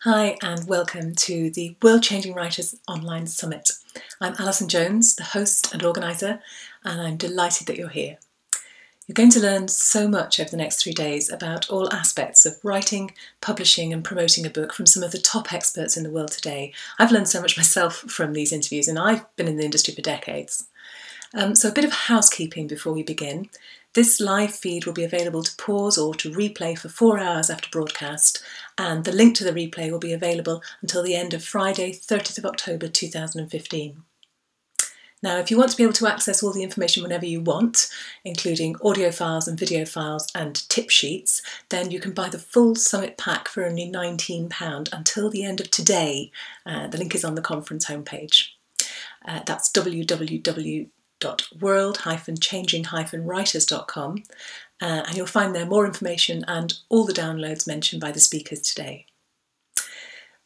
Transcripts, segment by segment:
Hi and welcome to the World Changing Writers Online Summit. I'm Alison Jones, the host and organiser, and I'm delighted that you're here. You're going to learn so much over the next 3 days about all aspects of writing, publishing and promoting a book from some of the top experts in the world today. I've learned so much myself from these interviews and I've been in the industry for decades. So a bit of housekeeping before we begin. This live feed will be available to pause or to replay for 4 hours after broadcast, and the link to the replay will be available until the end of Friday, 30th of October 2015. Now, if you want to be able to access all the information whenever you want, including audio files and video files and tip sheets, then you can buy the full Summit pack for only £19 until the end of today. The link is on the conference homepage. That's www.world-changing-writers.com, and you'll find there more information and all the downloads mentioned by the speakers today.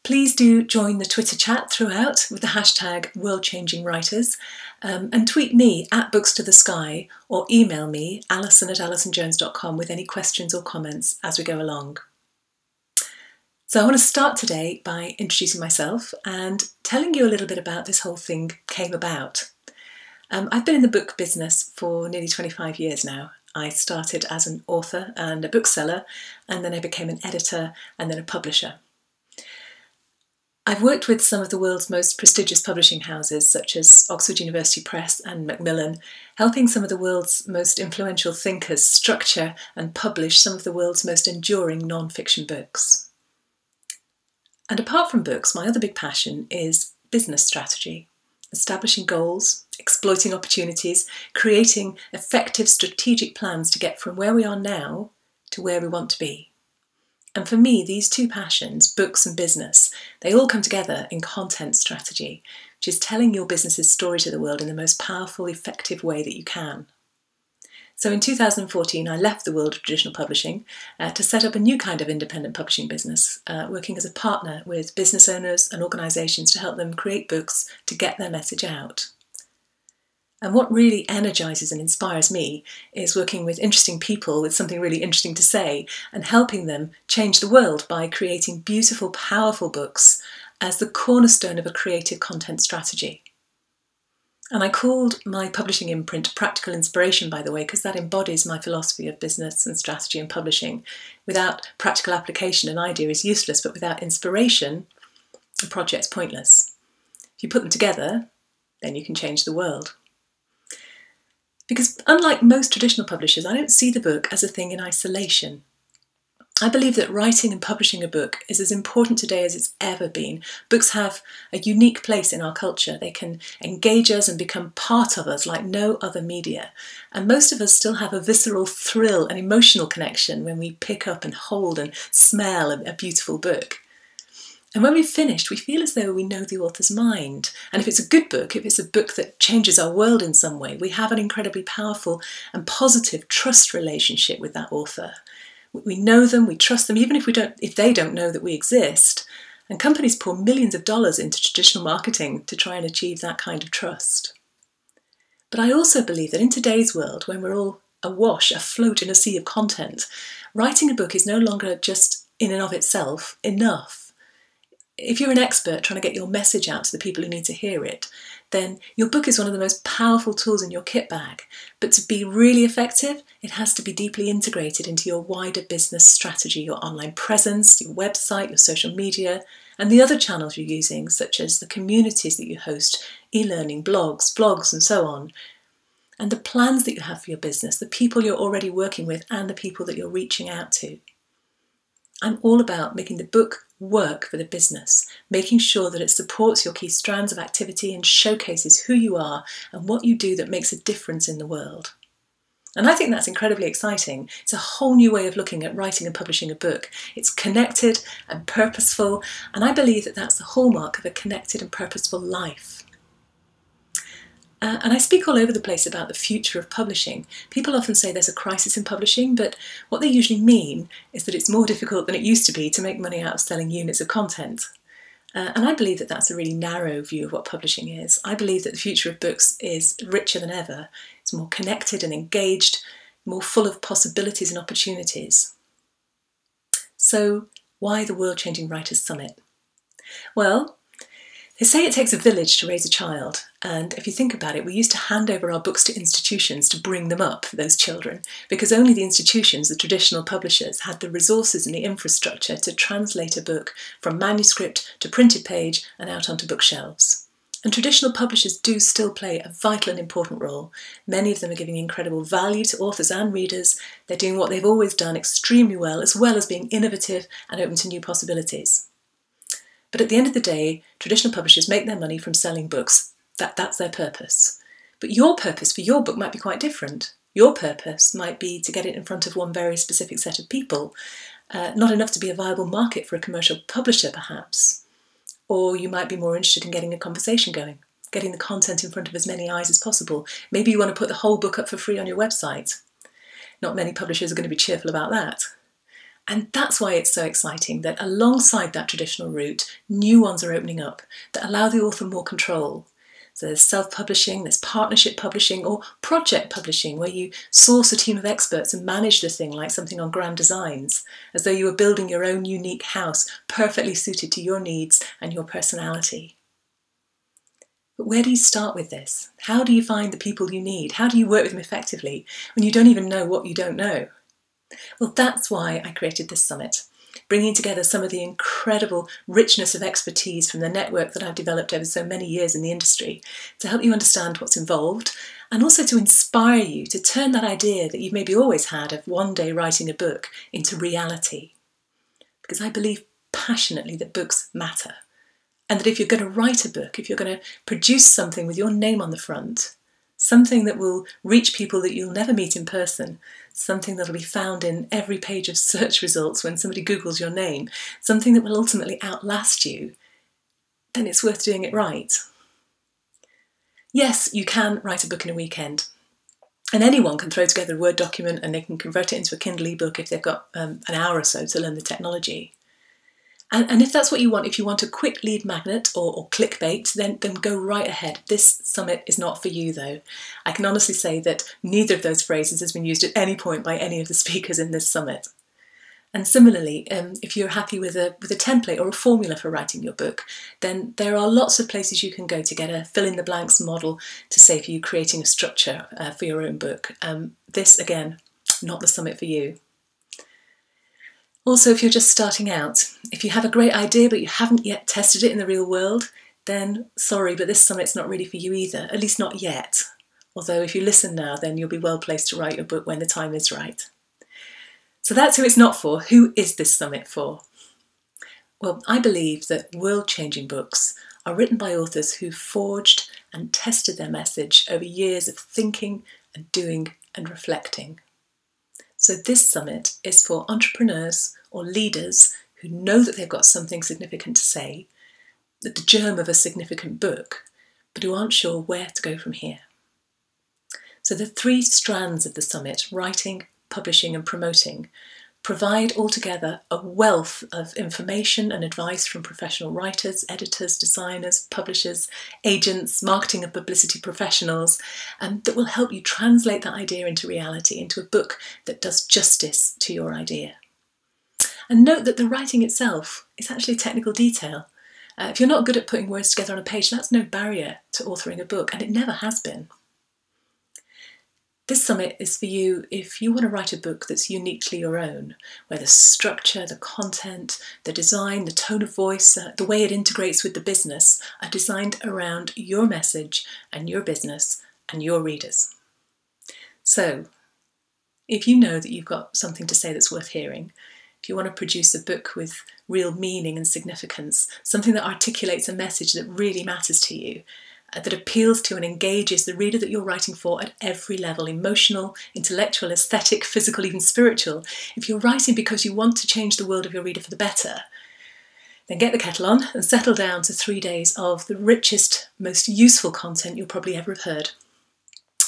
Please do join the Twitter chat throughout with the hashtag WorldChangingWriters, and tweet me at BooksToTheSky or email me alison@alisonjones.com with any questions or comments as we go along. So I want to start today by introducing myself and telling you a little bit about this whole thing came about. I've been in the book business for nearly 25 years now. I started as an author and a bookseller, and then I became an editor and then a publisher. I've worked with some of the world's most prestigious publishing houses, such as Oxford University Press and Macmillan, helping some of the world's most influential thinkers structure and publish some of the world's most enduring non-fiction books. And apart from books, my other big passion is business strategy. Establishing goals, exploiting opportunities, creating effective strategic plans to get from where we are now to where we want to be. And for me, these two passions, books and business, they all come together in content strategy, which is telling your business's story to the world in the most powerful, effective way that you can. So in 2014, I left the world of traditional publishing to set up a new kind of independent publishing business, working as a partner with business owners and organisations to help them create books to get their message out. And what really energises and inspires me is working with interesting people with something really interesting to say and helping them change the world by creating beautiful, powerful books as the cornerstone of a creative content strategy. And I called my publishing imprint Practical Inspiration, by the way, because that embodies my philosophy of business and strategy and publishing. Without practical application, an idea is useless, but without inspiration, a project's pointless. If you put them together, then you can change the world. Because unlike most traditional publishers, I don't see the book as a thing in isolation. I believe that writing and publishing a book is as important today as it's ever been. Books have a unique place in our culture. They can engage us and become part of us like no other media. And most of us still have a visceral thrill and emotional connection when we pick up and hold and smell a beautiful book. And when we've finished, we feel as though we know the author's mind. And if it's a good book, if it's a book that changes our world in some way, we have an incredibly powerful and positive trust relationship with that author. We know them, we trust them, even if they don't know that we exist. And companies pour millions of dollars into traditional marketing to try and achieve that kind of trust. But I also believe that in today's world, when we're all awash, afloat in a sea of content, writing a book is no longer just in and of itself enough. If you're an expert trying to get your message out to the people who need to hear it, then your book is one of the most powerful tools in your kit bag. But to be really effective, it has to be deeply integrated into your wider business strategy, your online presence, your website, your social media, and the other channels you're using, such as the communities that you host, e-learning, blogs, vlogs, and so on. And the plans that you have for your business, the people you're already working with, and the people that you're reaching out to. I'm all about making the book work for the business, making sure that it supports your key strands of activity and showcases who you are and what you do that makes a difference in the world. And I think that's incredibly exciting. It's a whole new way of looking at writing and publishing a book. It's connected and purposeful, and I believe that that's the hallmark of a connected and purposeful life. And I speak all over the place about the future of publishing. People often say there's a crisis in publishing, but what they usually mean is that it's more difficult than it used to be to make money out of selling units of content. And I believe that that's a really narrow view of what publishing is. I believe that the future of books is richer than ever. It's more connected and engaged, more full of possibilities and opportunities. So why the World Changing Writers Summit? Well, they say it takes a village to raise a child, and if you think about it, we used to hand over our books to institutions to bring them up, those children, because only the institutions, the traditional publishers, had the resources and the infrastructure to translate a book from manuscript to printed page and out onto bookshelves. And traditional publishers do still play a vital and important role. Many of them are giving incredible value to authors and readers. They're doing what they've always done extremely well as being innovative and open to new possibilities. But at the end of the day, traditional publishers make their money from selling books. That's their purpose. But your purpose for your book might be quite different. Your purpose might be to get it in front of one very specific set of people, not enough to be a viable market for a commercial publisher, perhaps. Or you might be more interested in getting a conversation going, getting the content in front of as many eyes as possible. Maybe you want to put the whole book up for free on your website. Not many publishers are going to be cheerful about that. And that's why it's so exciting that alongside that traditional route, new ones are opening up that allow the author more control. So there's self-publishing, there's partnership publishing, or project publishing, where you source a team of experts and manage the thing like something on Grand Designs, as though you were building your own unique house, perfectly suited to your needs and your personality. But where do you start with this? How do you find the people you need? How do you work with them effectively when you don't even know what you don't know? Well, that's why I created this summit, bringing together some of the incredible richness of expertise from the network that I've developed over so many years in the industry to help you understand what's involved and also to inspire you to turn that idea that you've maybe always had of one day writing a book into reality. Because I believe passionately that books matter, and that if you're going to write a book, if you're going to produce something with your name on the front, something that will reach people that you'll never meet in person, something that'll be found in every page of search results when somebody Googles your name, something that will ultimately outlast you, then it's worth doing it right. Yes, you can write a book in a weekend, and anyone can throw together a Word document and they can convert it into a Kindle ebook if they've got an hour or so to learn the technology. And if that's what you want, if you want a quick lead magnet or clickbait, then go right ahead. This summit is not for you, though. I can honestly say that neither of those phrases has been used at any point by any of the speakers in this summit. And similarly, if you're happy with a template or a formula for writing your book, then there are lots of places you can go to get a fill-in-the-blanks model to save you creating a structure for your own book. This, again, not the summit for you. Also, if you're just starting out, if you have a great idea but you haven't yet tested it in the real world, then sorry, but this summit's not really for you either, at least not yet. Although if you listen now, then you'll be well placed to write your book when the time is right. So that's who it's not for. Who is this summit for? Well, I believe that world-changing books are written by authors who forged and tested their message over years of thinking and doing and reflecting. So this summit is for entrepreneurs or leaders who know that they've got something significant to say, the germ of a significant book, but who aren't sure where to go from here. So the three strands of the summit, writing, publishing and promoting, provide altogether a wealth of information and advice from professional writers, editors, designers, publishers, agents, marketing and publicity professionals, that will help you translate that idea into reality, into a book that does justice to your idea. And note that the writing itself is actually a technical detail. If you're not good at putting words together on a page, that's no barrier to authoring a book, and it never has been. This summit is for you if you want to write a book that's uniquely your own, where the structure, the content, the design, the tone of voice, the way it integrates with the business are designed around your message and your business and your readers. So, if you know that you've got something to say that's worth hearing, if you want to produce a book with real meaning and significance, something that articulates a message that really matters to you, that appeals to and engages the reader that you're writing for at every level, emotional, intellectual, aesthetic, physical, even spiritual. If you're writing because you want to change the world of your reader for the better, then get the kettle on and settle down to 3 days of the richest, most useful content you'll probably ever have heard.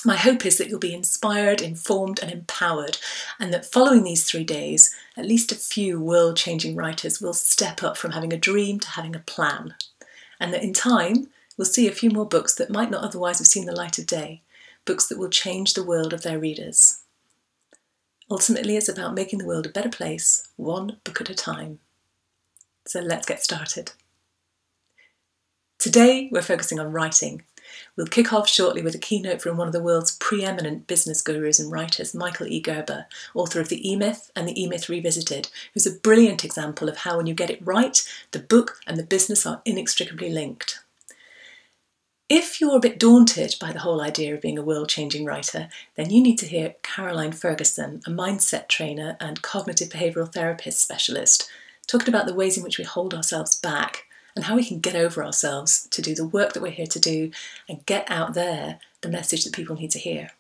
My hope is that you'll be inspired, informed and empowered, and that following these 3 days, at least a few world-changing writers will step up from having a dream to having a plan, and that in time, we'll see a few more books that might not otherwise have seen the light of day, books that will change the world of their readers. Ultimately, it's about making the world a better place, one book at a time. So let's get started. Today we're focusing on writing. We'll kick off shortly with a keynote from one of the world's preeminent business gurus and writers, Michael E. Gerber, author of The E-Myth and The E-Myth Revisited, who's a brilliant example of how when you get it right, the book and the business are inextricably linked. If you're a bit daunted by the whole idea of being a world-changing writer, then you need to hear Caroline Ferguson, a mindset trainer and cognitive behavioural therapist specialist, talking about the ways in which we hold ourselves back and how we can get over ourselves to do the work that we're here to do and get out there the message that people need to hear.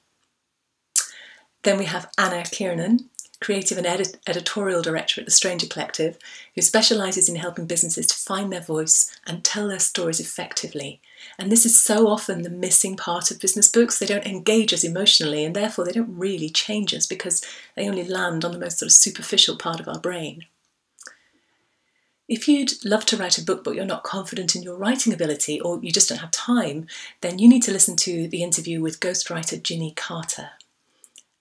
Then we have Anna Kiernan, creative and editorial director at The Stranger Collective, who specialises in helping businesses to find their voice and tell their stories effectively. And this is so often the missing part of business books. They don't engage us emotionally and therefore they don't really change us because they only land on the most sort of superficial part of our brain. If you'd love to write a book but you're not confident in your writing ability or you just don't have time, then you need to listen to the interview with ghostwriter Ginny Carter.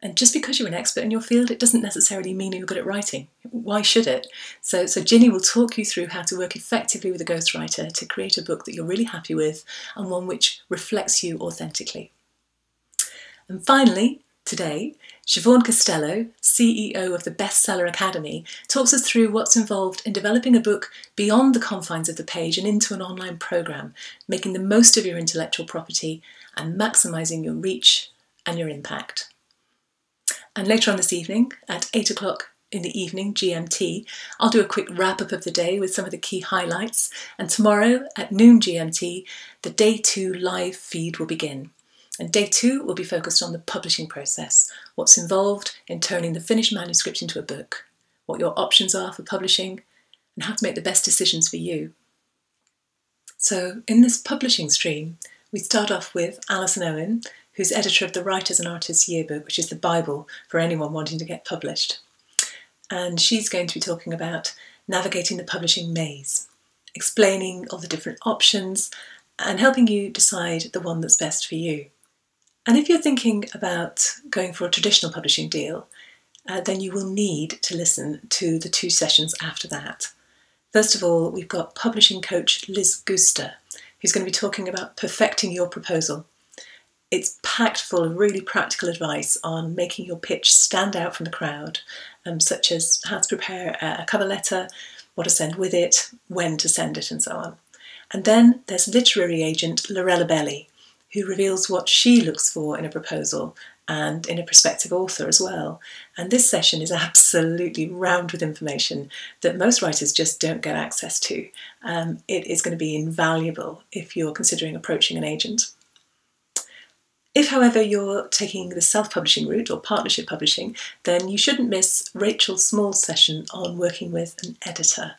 And just because you're an expert in your field, it doesn't necessarily mean you're good at writing. Why should it? So Ginny will talk you through how to work effectively with a ghostwriter to create a book that you're really happy with and one which reflects you authentically. And finally, today, SIOBHAN Costello, CEO of the Bestseller Academy, talks us through what's involved in developing a book beyond the confines of the page and into an online programme, making the most of your intellectual property and maximising your reach and your impact. And later on this evening, at 8 o'clock in the evening, GMT, I'll do a quick wrap-up of the day with some of the key highlights. And tomorrow, at noon GMT, the Day 2 live feed will begin. And Day 2 will be focused on the publishing process, what's involved in turning the finished manuscript into a book, what your options are for publishing, and how to make the best decisions for you. So in this publishing stream, we start off with Alison Owen, who's editor of the Writers and Artists Yearbook, which is the Bible for anyone wanting to get published. And she's going to be talking about navigating the publishing maze, explaining all the different options and helping you decide the one that's best for you. And if you're thinking about going for a traditional publishing deal, then you will need to listen to the 2 sessions after that. First of all, we've got publishing coach Liz GOOSTER, who's going to be talking about perfecting your proposal. It's packed full of really practical advice on making your pitch stand out from the crowd, such as how to prepare a cover letter, what to send with it, when to send it, and so on. And then there's literary agent Lorella BELLI, who reveals what she looks for in a proposal and in a prospective author as well. And this session is absolutely rammed with information that most writers just don't get access to. It is going to be invaluable if you're considering approaching an agent. If, however, you're taking the self-publishing route or partnership publishing, then you shouldn't miss Rachel Small's session on working with an editor.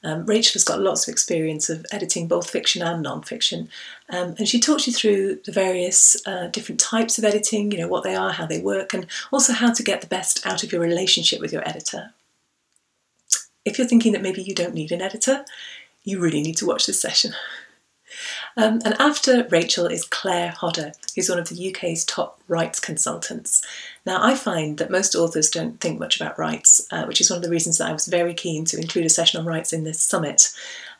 Rachel has got lots of experience of editing both fiction and non-fiction, and she talks you through the various different types of editing, you know, what they are, how they work, and also how to get the best out of your relationship with your editor. If you're thinking that maybe you don't need an editor, you really need to watch this session. And after Rachel is Claire Hodder, who's one of the UK's top rights consultants. Now, I find that most authors don't think much about rights, which is one of the reasons that I was very keen to include a session on rights in this summit.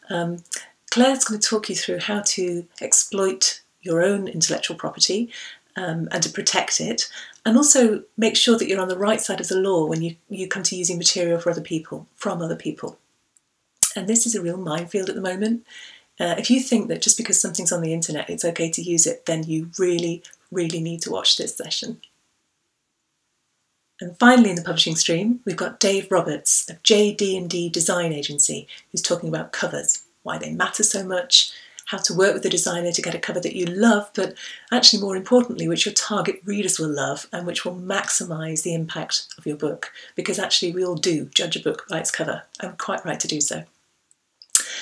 Claire's going to talk you through how to exploit your own intellectual property and to protect it, and also make sure that you're on the right side of the law when you come to using material for other people, from other people. And this is a real minefield at the moment. If you think that just because something's on the internet it's okay to use it, then you really, really need to watch this session. And finally in the publishing stream, we've got Dave Roberts of JD&D Design Agency, who's talking about covers, why they matter so much, how to work with a designer to get a cover that you love, but actually more importantly, which your target readers will love and which will maximise the impact of your book, because actually we all do judge a book by its cover, and quite right to do so.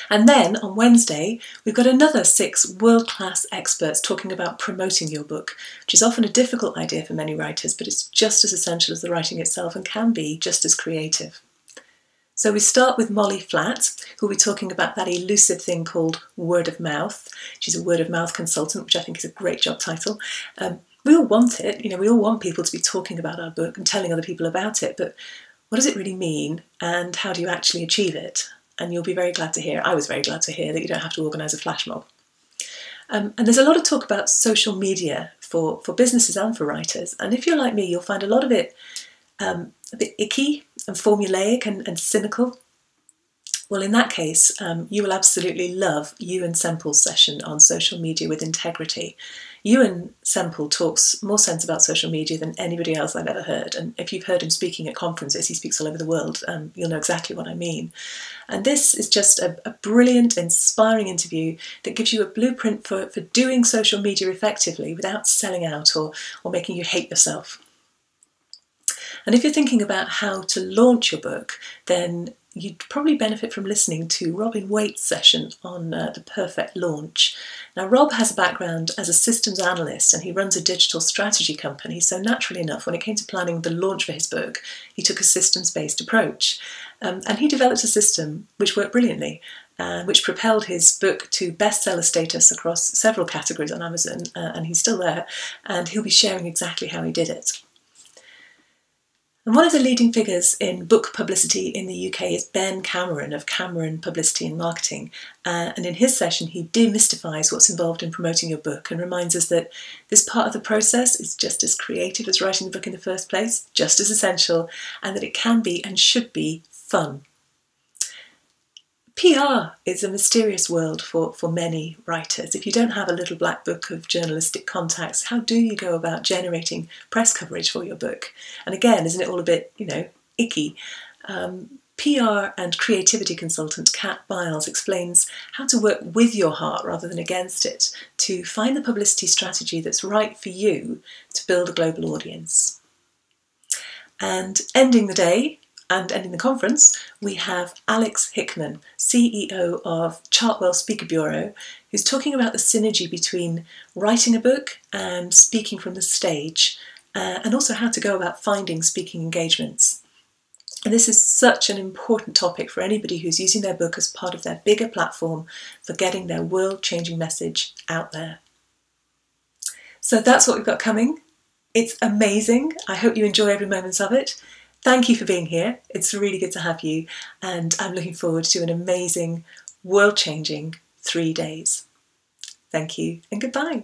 And then on Wednesday, we've got another 6 world-class experts talking about promoting your book, which is often a difficult idea for many writers, but it's just as essential as the writing itself and can be just as creative. So we start with Molly Flatt, who will be talking about that elusive thing called word of mouth. She's a word of mouth consultant, which I think is a great job title. We all want it, you know, we all want people to be talking about our book and telling other people about it, but what does it really mean and how do you actually achieve it? And you'll be very glad to hear, I was very glad to hear, that you don't have to organise a flash mob. And there's a lot of talk about social media for businesses and for writers. And if you're like me, you'll find a lot of it a bit icky and formulaic and cynical. Well, in that case, you will absolutely love EUAN Semple's session on social media with integrity. EUAN Semple talks more sense about social media than anybody else I've ever heard. And if you've heard him speaking at conferences, he speaks all over the world, you'll know exactly what I mean. And this is just a brilliant, inspiring interview that gives you a blueprint for doing social media effectively without selling out or making you hate yourself. And if you're thinking about how to launch your book, then you'd probably benefit from listening to Robin Waite's session on the perfect launch. Now, Rob has a background as a systems analyst and he runs a digital strategy company, so naturally enough, when it came to planning the launch for his book, he took a systems-based approach. And he developed a system which worked brilliantly, which propelled his book to bestseller status across several categories on Amazon, and he's still there, and he'll be sharing exactly how he did it. And one of the leading figures in book publicity in the UK is Ben Cameron of Cameron Publicity and Marketing. And in his session, he demystifies what's involved in promoting your book and reminds us that this part of the process is just as creative as writing the book in the first place, just as essential, and that it can be and should be fun. PR is a mysterious world for many writers. If you don't have a little black book of journalistic contacts, how do you go about generating press coverage for your book? And again, isn't it all a bit, icky? PR and creativity consultant Kat BYLES explains how to work with your heart rather than against it to find the publicity strategy that's right for you to build a global audience. And ending the day, and ending the conference, we have Alex HICKMAN, CEO of CHARTWELL Speaker Bureau, who's talking about the synergy between writing a book and speaking from the stage, and also how to go about finding speaking engagements. And this is such an important topic for anybody who's using their book as part of their bigger platform for getting their world-changing message out there. So that's what we've got coming. It's amazing. I hope you enjoy every moment of it. Thank you for being here. It's really good to have you, and I'm looking forward to an amazing, world-changing 3 days. Thank you and goodbye.